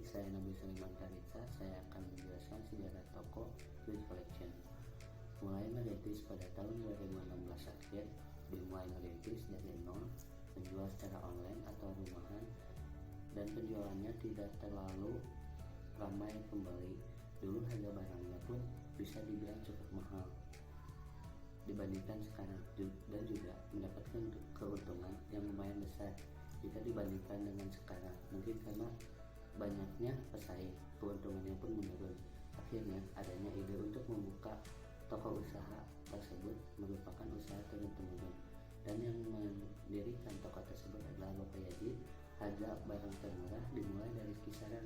saya Nabi Sulaiman Karita. Saya akan menjelaskan sejarah toko Youth Collection. Mulai merintis pada tahun 2016 akhir, dimulai merintis dari nol, menjual secara online atau rumahan, dan penjualannya tidak terlalu ramai pembeli. Dulu harga barangnya pun bisa dibilang cukup mahal dibandingkan sekarang, dan juga mendapatkan keuntungan yang lumayan besar jika dibandingkan dengan sekarang. Mungkin karena banyaknya pesaing, keuntungannya pun menurun. Akhirnya adanya ide untuk membuka toko usaha tersebut merupakan usaha turun-temurun, dan yang mendirikan toko tersebut adalah Bapak Yazid. Harga barang termurah dimulai dari kisaran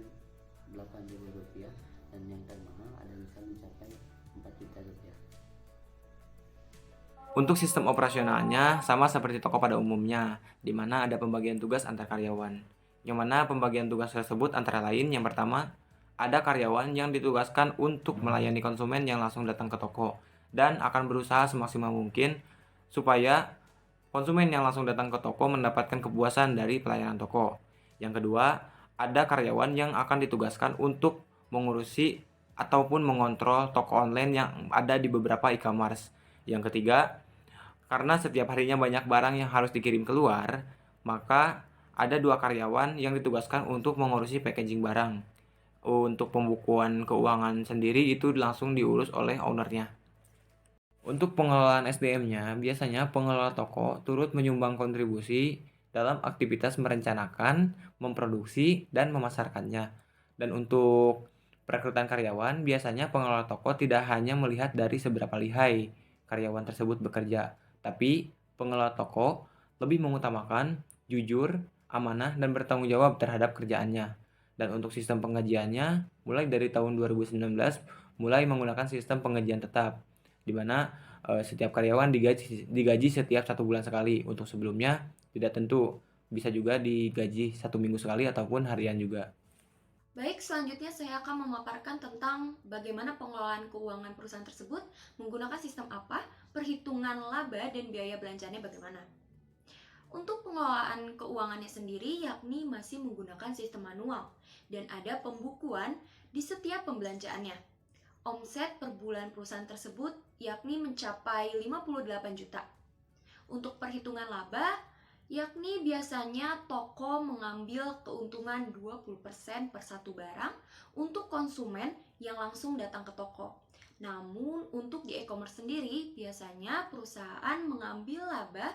Rp8.000 dan yang termahal ada bisa mencapai Rp4.000. Untuk sistem operasionalnya sama seperti toko pada umumnya, di mana ada pembagian tugas antar karyawan. Yang mana pembagian tugas tersebut antara lain, yang pertama, ada karyawan yang ditugaskan untuk melayani konsumen yang langsung datang ke toko dan akan berusaha semaksimal mungkin supaya konsumen yang langsung datang ke toko mendapatkan kepuasan dari pelayanan toko. Yang kedua, ada karyawan yang akan ditugaskan untuk mengurusi ataupun mengontrol toko online yang ada di beberapa e-commerce. Yang ketiga, karena setiap harinya banyak barang yang harus dikirim keluar, maka ada 2 karyawan yang ditugaskan untuk mengurusi packaging barang. Untuk pembukuan keuangan sendiri itu langsung diurus oleh ownernya. Untuk pengelolaan SDM-nya, biasanya pengelola toko turut menyumbang kontribusi dalam aktivitas merencanakan, memproduksi, dan memasarkannya. Dan untuk perekrutan karyawan, biasanya pengelola toko tidak hanya melihat dari seberapa lihai karyawan tersebut bekerja, tapi pengelola toko lebih mengutamakan jujur, amanah, dan bertanggung jawab terhadap kerjaannya. Dan untuk sistem penggajiannya, mulai dari tahun 2019, mulai menggunakan sistem penggajian tetap, di mana setiap karyawan digaji setiap 1 bulan sekali. Untuk sebelumnya tidak tentu, bisa juga digaji 1 minggu sekali ataupun harian juga. Baik, selanjutnya saya akan memaparkan tentang bagaimana pengelolaan keuangan perusahaan tersebut, menggunakan sistem apa, perhitungan laba dan biaya belanjanya bagaimana. Untuk pengelolaan keuangannya sendiri, yakni masih menggunakan sistem manual dan ada pembukuan di setiap pembelanjaannya. Omset per bulan perusahaan tersebut yakni mencapai 58 juta. Untuk perhitungan laba, yakni biasanya toko mengambil keuntungan 20% per satu barang untuk konsumen yang langsung datang ke toko. Namun untuk di e-commerce sendiri, biasanya perusahaan mengambil laba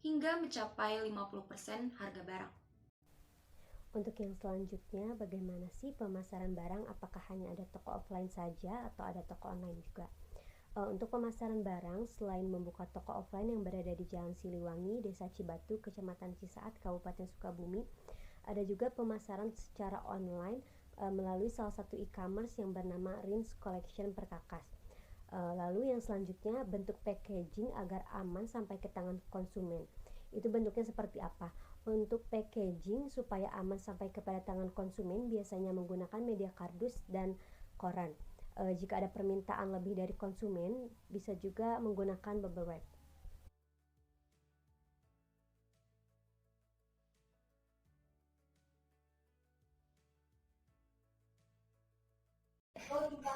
hingga mencapai 50% harga barang. Untuk yang selanjutnya, bagaimana sih pemasaran barang? Apakah hanya ada toko offline saja atau ada toko online juga? Untuk pemasaran barang, selain membuka toko offline yang berada di Jalan Siliwangi, Desa Cibatu, Kecamatan Cisaat, Kabupaten Sukabumi, ada juga pemasaran secara online melalui salah satu e-commerce yang bernama Rins Collection Perkakas. Lalu yang selanjutnya, bentuk packaging agar aman sampai ke tangan konsumen. Itu bentuknya seperti apa? Untuk packaging supaya aman sampai kepada tangan konsumen biasanya menggunakan media kardus dan koran. Jika ada permintaan lebih dari konsumen, bisa juga menggunakan bubble wrap.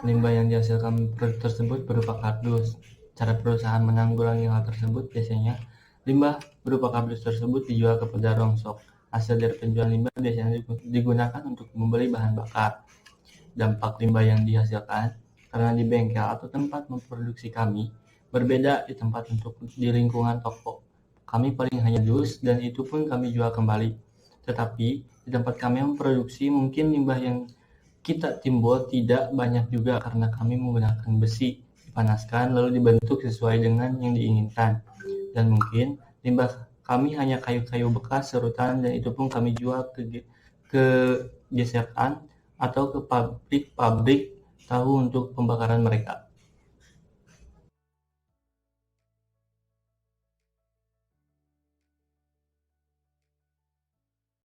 Limbah yang dihasilkan produk tersebut berupa kardus. Cara perusahaan menanggulangi hal tersebut biasanya limbah berupa kardus tersebut dijual kepada rongsok. Hasil dari penjualan limbah biasanya digunakan untuk membeli bahan bakar. Dampak limbah yang dihasilkan karena di bengkel atau tempat memproduksi kami berbeda di tempat untuk di lingkungan toko. Kami paling hanya dus dan itu pun kami jual kembali. Tetapi di tempat kami memproduksi mungkin limbah yang kita timbul tidak banyak juga karena kami menggunakan besi dipanaskan lalu dibentuk sesuai dengan yang diinginkan, dan mungkin limbah kami hanya kayu-kayu bekas serutan dan itu pun kami jual ke gesekan atau ke pabrik-pabrik tahu untuk pembakaran mereka.